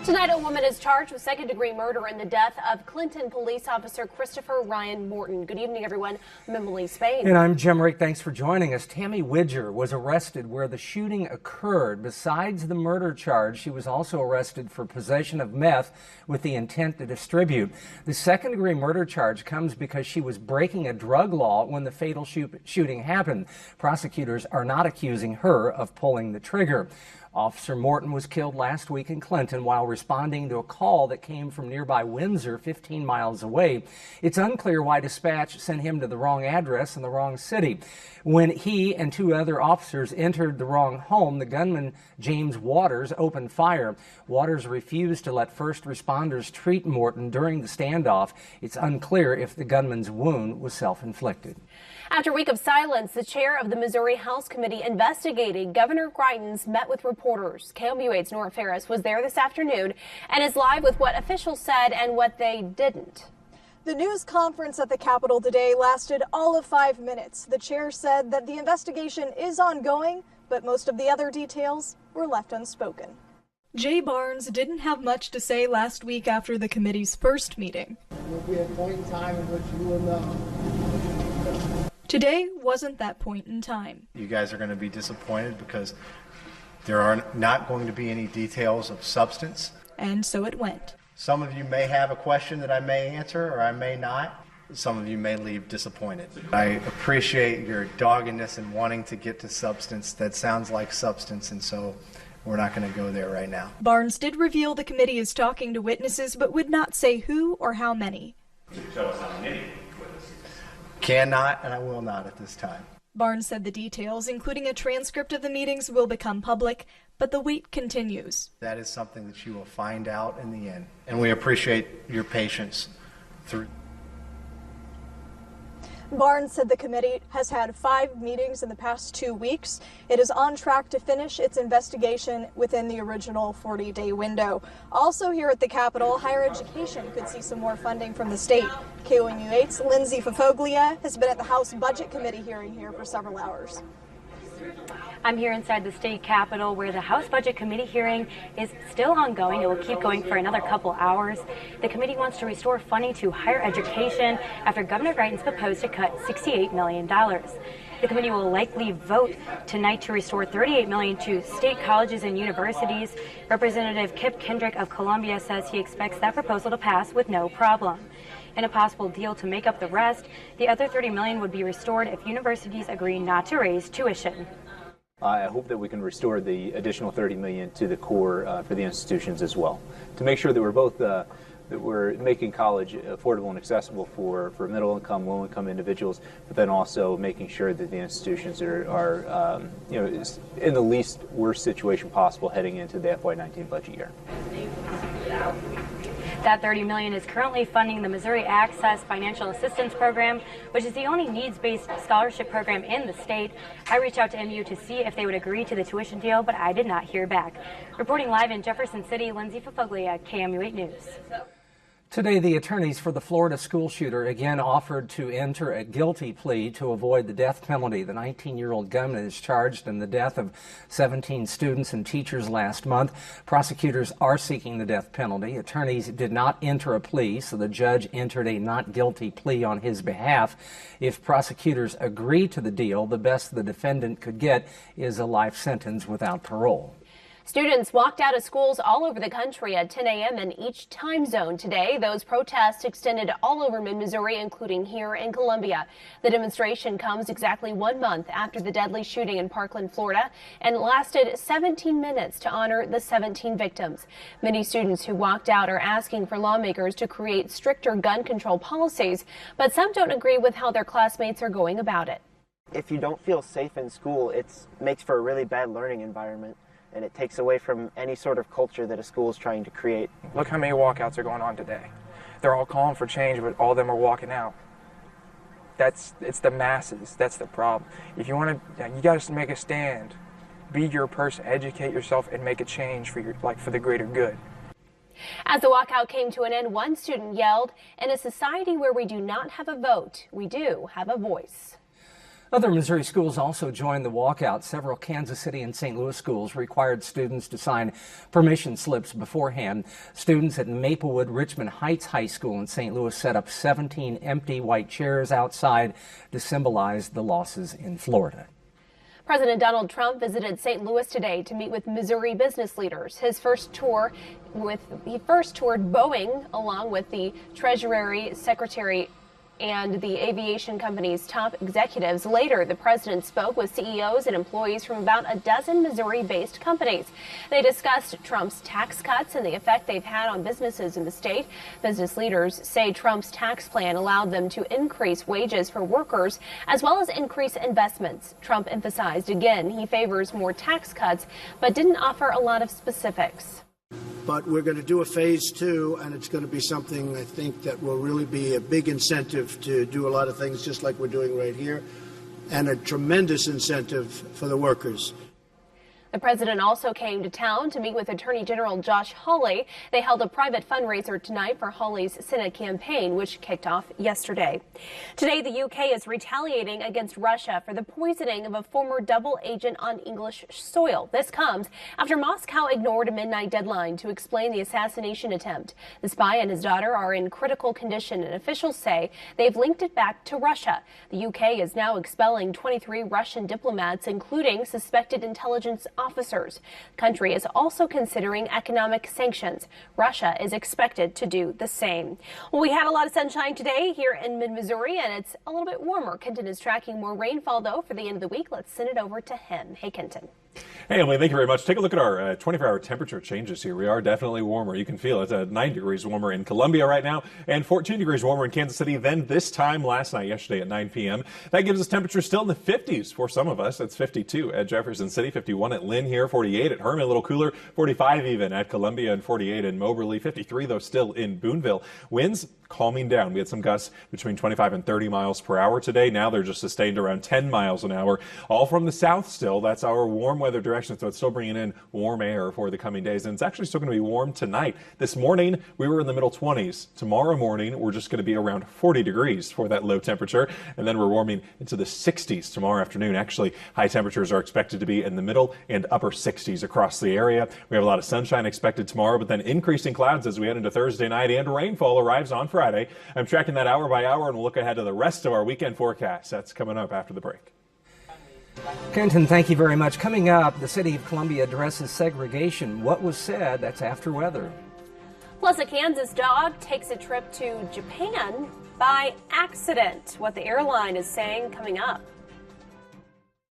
Tonight, a woman is charged with second-degree murder in the death of Clinton police officer Christopher Ryan Morton. Good evening, everyone. I'm Emily Spain. And I'm Jim Rick. Thanks for joining us. Tammy Widger was arrested where the shooting occurred. Besides the murder charge, she was also arrested for possession of meth with the intent to distribute. The second-degree murder charge comes because she was breaking a drug law when the fatal shooting happened. Prosecutors are not accusing her of pulling the trigger. Officer Morton was killed last week in Clinton while responding to a call that came from nearby Windsor, 15 miles away. It's unclear why dispatch sent him to the wrong address in the wrong city. When he and two other officers entered the wrong home, the gunman, James Waters, opened fire. Waters refused to let first responders treat Morton during the standoff. It's unclear if the gunman's wound was self-inflicted. After a week of silence, the chair of the Missouri House Committee investigating Governor Greitens met with reporters. KOMU8's Nora Ferris was there this afternoon and is live with what officials said and what they didn't. The news conference at the Capitol today lasted all of 5 minutes. The chair said that the investigation is ongoing, but most of the other details were left unspoken. Jay Barnes didn't have much to say last week after the committee's first meeting. There will be a point in time in which you will know. Today wasn't that point in time. You guys are going to be disappointed because there are not going to be any details of substance. And so it went. Some of you may have a question that I may answer or I may not. Some of you may leave disappointed. I appreciate your doggedness and wanting to get to substance. That sounds like substance, and so we're not going to go there right now. Barnes did reveal the committee is talking to witnesses, but would not say who or how many. Tell us how many witnesses. Cannot, and I will not at this time. Barnes said the details, including a transcript of the meetings, will become public, but the wait continues. That is something that you will find out in the end, and we appreciate your patience through. Barnes said the committee has had 5 meetings in the past 2 weeks. It is on track to finish its investigation within the original 40-day window. Also here at the Capitol, higher education could see some more funding from the state. KOMU8's Lindsay Fafoglia has been at the House Budget Committee hearing here for several hours. I'm here inside the state capitol where the House Budget Committee hearing is still ongoing. It will keep going for another couple hours. The committee wants to restore funding to higher education after Governor Greitens proposed to cut $68 million. The committee will likely vote tonight to restore $38 million to state colleges and universities. Representative Kip Kendrick of Columbia says he expects that proposal to pass with no problem. In a possible deal to make up the rest, the other $30 million would be restored if universities agree not to raise tuition. I hope that we can restore the additional $30 million to the core for the institutions as well, to make sure that we're both that we're making college affordable and accessible for middle-income, low-income individuals, but then also making sure that the institutions are in the least worst situation possible heading into the FY19 budget year. That $30 million is currently funding the Missouri Access Financial Assistance Program, which is the only needs-based scholarship program in the state. I reached out to MU to see if they would agree to the tuition deal, but I did not hear back. Reporting live in Jefferson City, Lindsay Fafoglia, KOMU8 News. Today, the attorneys for the Florida school shooter again offered to enter a guilty plea to avoid the death penalty. The 19-year-old gunman is charged in the death of 17 students and teachers last month. Prosecutors are seeking the death penalty. Attorneys did not enter a plea, so the judge entered a not guilty plea on his behalf. If prosecutors agree to the deal, the best the defendant could get is a life sentence without parole. Students walked out of schools all over the country at 10 a.m. in each time zone today. Those protests extended all over mid-Missouri, including here in Columbia. The demonstration comes exactly 1 month after the deadly shooting in Parkland, Florida, and lasted 17 minutes to honor the 17 victims. Many students who walked out are asking for lawmakers to create stricter gun control policies, but some don't agree with how their classmates are going about it. If you don't feel safe in school, it makes for a really bad learning environment, and it takes away from any sort of culture that a school is trying to create. Look how many walkouts are going on today. They're all calling for change, but all of them are walking out. It's the masses. That's the problem. If you want to, you got to make a stand. Be your person. Educate yourself and make a change for the greater good. As the walkout came to an end, one student yelled, "In a society where we do not have a vote, we do have a voice." Other Missouri schools also joined the walkout. Several Kansas City and St. Louis schools required students to sign permission slips beforehand. Students at Maplewood Richmond Heights High School in St. Louis set up 17 empty white chairs outside to symbolize the losses in Florida. President Donald Trump visited St. Louis today to meet with Missouri business leaders. He first toured Boeing along with the Treasury Secretary and the aviation company's top executives. Later, the president spoke with CEOs and employees from about a dozen Missouri-based companies. They discussed Trump's tax cuts and the effect they've had on businesses in the state. Business leaders say Trump's tax plan allowed them to increase wages for workers as well as increase investments. Trump emphasized again he favors more tax cuts, but didn't offer a lot of specifics. But we're going to do a phase 2, and it's going to be something I think that will really be a big incentive to do a lot of things just like we're doing right here, and a tremendous incentive for the workers. The president also came to town to meet with Attorney General Josh Hawley. They held a private fundraiser tonight for Hawley's Senate campaign, which kicked off yesterday. Today, the UK is retaliating against Russia for the poisoning of a former double agent on English soil. This comes after Moscow ignored a midnight deadline to explain the assassination attempt. The spy and his daughter are in critical condition, and officials say they've linked it back to Russia. The UK is now expelling 23 Russian diplomats, including suspected intelligence officers. The country is also considering economic sanctions. Russia is expected to do the same. Well, we had a lot of sunshine today here in mid-Missouri, and it's a little bit warmer. Kenton is tracking more rainfall, though, for the end of the week. Let's send it over to him. Hey, Kenton. Hey, Emily, thank you very much. Take a look at our 24-hour temperature changes here. We are definitely warmer. You can feel it. 9 degrees warmer in Columbia right now and 14 degrees warmer in Kansas City than this time last night, yesterday at 9 p.m. That gives us temperatures still in the 50s for some of us. It's 52 at Jefferson City, 51 at Lynn here, 48 at Herman, a little cooler, 45 even at Columbia, and 48 in Moberly, 53 though still in Boonville. Winds calming down. We had some gusts between 25 and 30 miles per hour today. Now they're just sustained around 10 miles an hour, all from the south still. That's our warm weather direction, so it's still bringing in warm air for the coming days, and it's actually still going to be warm tonight. This morning, we were in the middle 20s. Tomorrow morning, we're just going to be around 40 degrees for that low temperature, and then we're warming into the 60s tomorrow afternoon. Actually, high temperatures are expected to be in the middle and upper 60s across the area. We have a lot of sunshine expected tomorrow, but then increasing clouds as we head into Thursday night, and rainfall arrives on Friday. I'm tracking that hour by hour, and we'll look ahead to the rest of our weekend forecast. That's coming up after the break. Kenton, thank you very much. Coming up, the city of Columbia addresses segregation. What was said? That's after weather. Plus, a Kansas dog takes a trip to Japan by accident. What the airline is saying coming up.